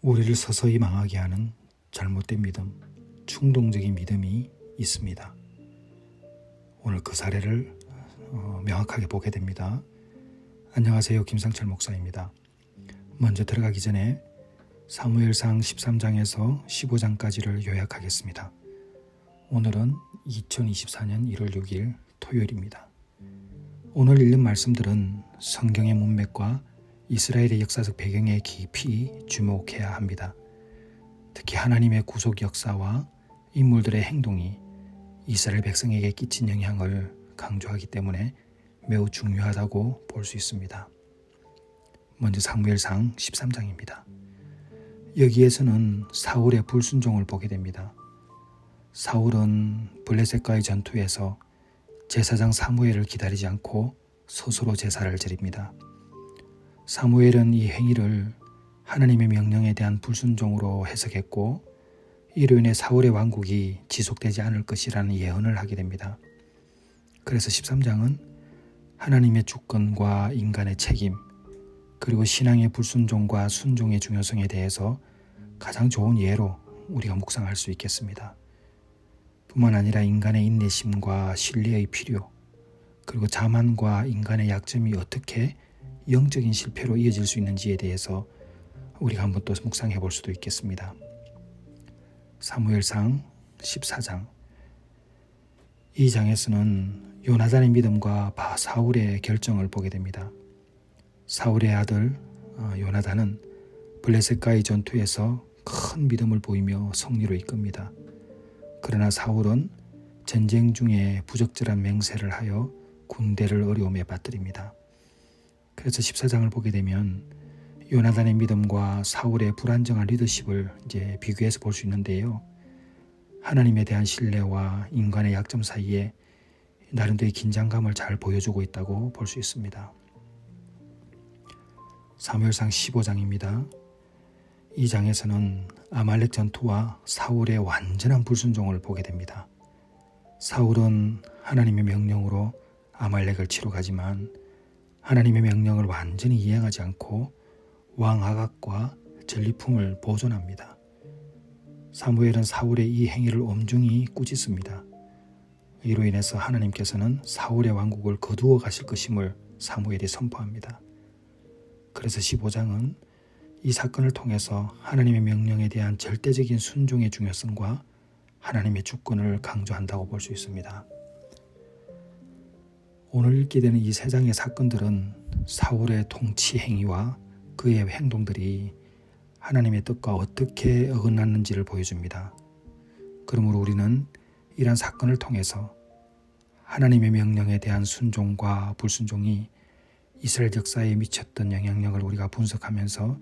우리를 서서히 망하게 하는 잘못된 믿음, 충동적인 믿음이 있습니다. 오늘 그 사례를 명확하게 보게 됩니다. 안녕하세요. 김상철 목사입니다. 먼저 들어가기 전에 사무엘상 13장에서 15장까지를 요약하겠습니다. 오늘은 2024년 1월 6일 토요일입니다. 오늘 읽는 말씀들은 성경의 문맥과 이스라엘의 역사적 배경에 깊이 주목해야 합니다. 특히 하나님의 구속 역사와 인물들의 행동이 이스라엘 백성에게 끼친 영향을 강조하기 때문에 매우 중요하다고 볼 수 있습니다. 먼저 사무엘상 13장입니다. 여기에서는 사울의 불순종을 보게 됩니다. 사울은 블레셋과의 전투에서 제사장 사무엘을 기다리지 않고 스스로 제사를 드립니다. 사무엘은 이 행위를 하나님의 명령에 대한 불순종으로 해석했고 이로 인해 사울의 왕국이 지속되지 않을 것이라는 예언을 하게 됩니다. 그래서 13장은 하나님의 주권과 인간의 책임 그리고 신앙의 불순종과 순종의 중요성에 대해서 가장 좋은 예로 우리가 묵상할 수 있겠습니다. 뿐만 아니라 인간의 인내심과 신뢰의 필요 그리고 자만과 인간의 약점이 어떻게 영적인 실패로 이어질 수 있는지에 대해서 우리가 한번 또 묵상해 볼 수도 있겠습니다. 사무엘상 14장 이 장에서는 요나단의 믿음과 사울의 결정을 보게 됩니다. 사울의 아들 요나단은 블레셋과의 전투에서 큰 믿음을 보이며 승리로 이끕니다. 그러나 사울은 전쟁 중에 부적절한 맹세를 하여 군대를 어려움에 빠뜨립니다. 그래서 14장을 보게 되면 요나단의 믿음과 사울의 불안정한 리더십을 이제 비교해서 볼 수 있는데요. 하나님에 대한 신뢰와 인간의 약점 사이에 나름대로의 긴장감을 잘 보여주고 있다고 볼 수 있습니다. 사무엘상 15장입니다. 이 장에서는 아말렉 전투와 사울의 완전한 불순종을 보게 됩니다. 사울은 하나님의 명령으로 아말렉을 치러 가지만 하나님의 명령을 완전히 이행하지 않고 왕 아각과 전리품을 보존합니다. 사무엘은 사울의 이 행위를 엄중히 꾸짖습니다. 이로 인해서 하나님께서는 사울의 왕국을 거두어 가실 것임을 사무엘이 선포합니다. 그래서 15장은 이 사건을 통해서 하나님의 명령에 대한 절대적인 순종의 중요성과 하나님의 주권을 강조한다고 볼 수 있습니다. 오늘 읽게 되는 이 세 장의 사건들은 사울의 통치 행위와 그의 행동들이 하나님의 뜻과 어떻게 어긋났는지를 보여줍니다. 그러므로 우리는 이러한 사건을 통해서 하나님의 명령에 대한 순종과 불순종이 이스라엘 역사에 미쳤던 영향력을 우리가 분석하면서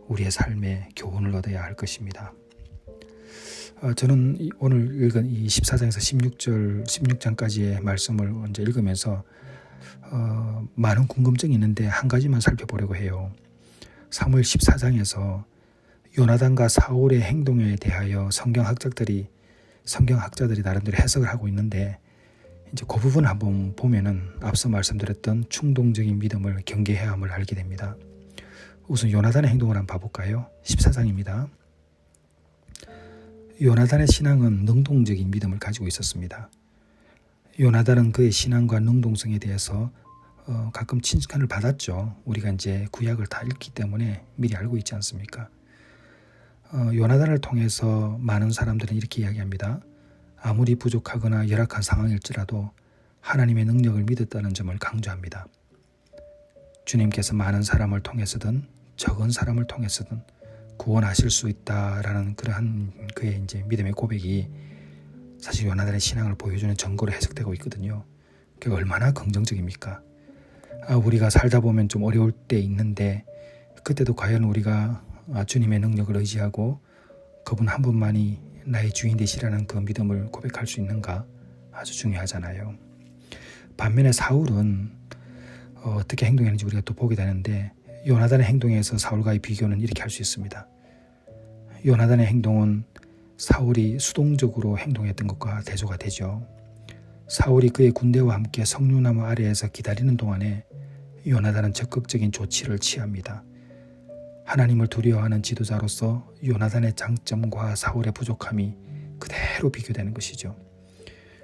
우리의 삶에 교훈을 얻어야 할 것입니다. 저는 오늘 읽은 이 14장에서 16장까지의 말씀을 먼저 읽으면서 많은 궁금증이 있는데 한 가지만 살펴보려고 해요. 사무엘 14장에서 요나단과 사울의 행동에 대하여 성경학자들이 나름대로 해석을 하고 있는데 이제 그 부분을 한번 보면은 앞서 말씀드렸던 충동적인 믿음을 경계해야 함을 알게 됩니다. 우선 요나단의 행동을 한번 봐볼까요? 14장입니다. 요나단의 신앙은 능동적인 믿음을 가지고 있었습니다. 요나단은 그의 신앙과 능동성에 대해서 가끔 칭찬을 받았죠. 우리가 이제 구약을 다 읽기 때문에 미리 알고 있지 않습니까? 요나단을 통해서 많은 사람들은 이렇게 이야기합니다. 아무리 부족하거나 열악한 상황일지라도 하나님의 능력을 믿었다는 점을 강조합니다. 주님께서 많은 사람을 통해서든 적은 사람을 통해서든 구원하실 수 있다라는 그러한 그의 이제 믿음의 고백이 사실 요나단의 신앙을 보여주는 증거로 해석되고 있거든요. 그게 얼마나 긍정적입니까? 우리가 살다 보면 좀 어려울 때 있는데 그때도 과연 우리가 주님의 능력을 의지하고 그분 한 분만이 나의 주인 되시라는 그 믿음을 고백할 수 있는가 아주 중요하잖아요. 반면에 사울은 어떻게 행동했는지 우리가 또 보게 되는데 요나단의 행동에서 사울과의 비교는 이렇게 할 수 있습니다. 요나단의 행동은 사울이 수동적으로 행동했던 것과 대조가 되죠. 사울이 그의 군대와 함께 석류나무 아래에서 기다리는 동안에 요나단은 적극적인 조치를 취합니다. 하나님을 두려워하는 지도자로서 요나단의 장점과 사울의 부족함이 그대로 비교되는 것이죠.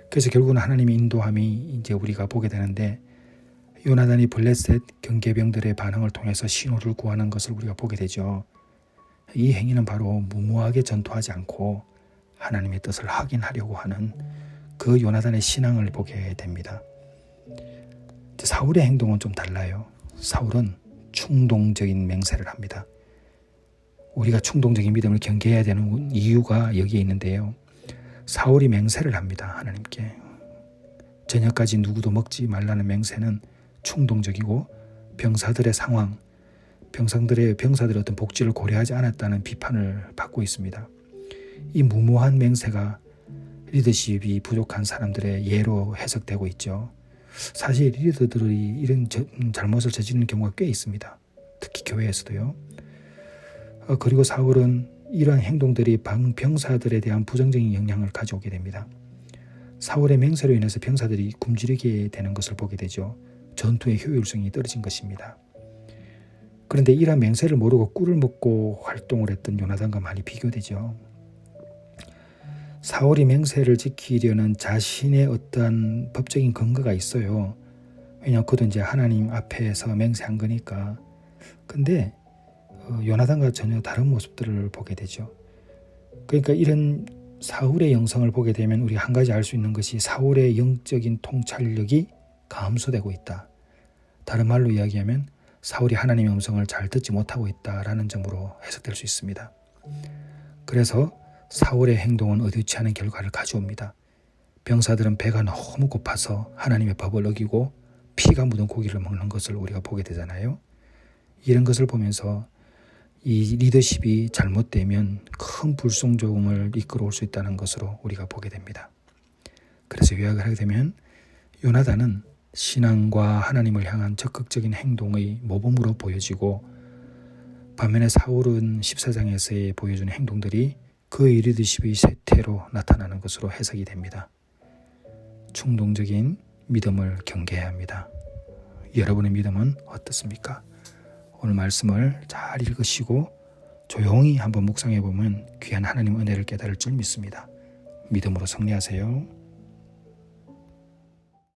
그래서 결국은 하나님의 인도함이 이제 우리가 보게 되는데, 요나단이 블레셋 경계병들의 반응을 통해서 신호를 구하는 것을 우리가 보게 되죠. 이 행위는 바로 무모하게 전투하지 않고 하나님의 뜻을 확인하려고 하는 그 요나단의 신앙을 보게 됩니다. 사울의 행동은 좀 달라요. 사울은 충동적인 맹세를 합니다. 우리가 충동적인 믿음을 경계해야 되는 이유가 여기에 있는데요. 사울이 맹세를 합니다. 하나님께. 저녁까지 누구도 먹지 말라는 맹세는 충동적이고 병사들의 상황, 병사들의 어떤 복지를 고려하지 않았다는 비판을 받고 있습니다. 이 무모한 맹세가 리더십이 부족한 사람들의 예로 해석되고 있죠. 사실 리더들이 이런 잘못을 저지르는 경우가 꽤 있습니다. 특히 교회에서도요. 그리고 사울은 이러한 행동들이 병사들에 대한 부정적인 영향을 가져오게 됩니다. 사울의 맹세로 인해서 병사들이 굶주리게 되는 것을 보게 되죠. 전투의 효율성이 떨어진 것입니다. 그런데 이러한 맹세를 모르고 꿀을 먹고 활동을 했던 요나단과 많이 비교되죠. 사울이 맹세를 지키려는 자신의 어떠한 법적인 근거가 있어요. 왜냐하면 그도 이제 하나님 앞에서 맹세한 거니까. 근데 요나단과 전혀 다른 모습들을 보게 되죠. 그러니까 이런 사울의 영성을 보게 되면 우리 한 가지 알 수 있는 것이 사울의 영적인 통찰력이 감소되고 있다. 다른 말로 이야기하면 사울이 하나님의 음성을 잘 듣지 못하고 있다라는 점으로 해석될 수 있습니다. 그래서 사울의 행동은 의도치 않은 결과를 가져옵니다. 병사들은 배가 너무 고파서 하나님의 법을 어기고 피가 묻은 고기를 먹는 것을 우리가 보게 되잖아요. 이런 것을 보면서 이 리더십이 잘못되면 큰 불순종을 이끌어올 수 있다는 것으로 우리가 보게 됩니다. 그래서 요약을 하게 되면 요나단은 신앙과 하나님을 향한 적극적인 행동의 모범으로 보여지고, 반면에 사울은 14장에서의 보여주는 행동들이 그의 리더십의 쇠퇴로 나타나는 것으로 해석이 됩니다. 충동적인 믿음을 경계해야 합니다. 여러분의 믿음은 어떻습니까? 오늘 말씀을 잘 읽으시고 조용히 한번 묵상해 보면 귀한 하나님의 은혜를 깨달을 줄 믿습니다. 믿음으로 승리하세요.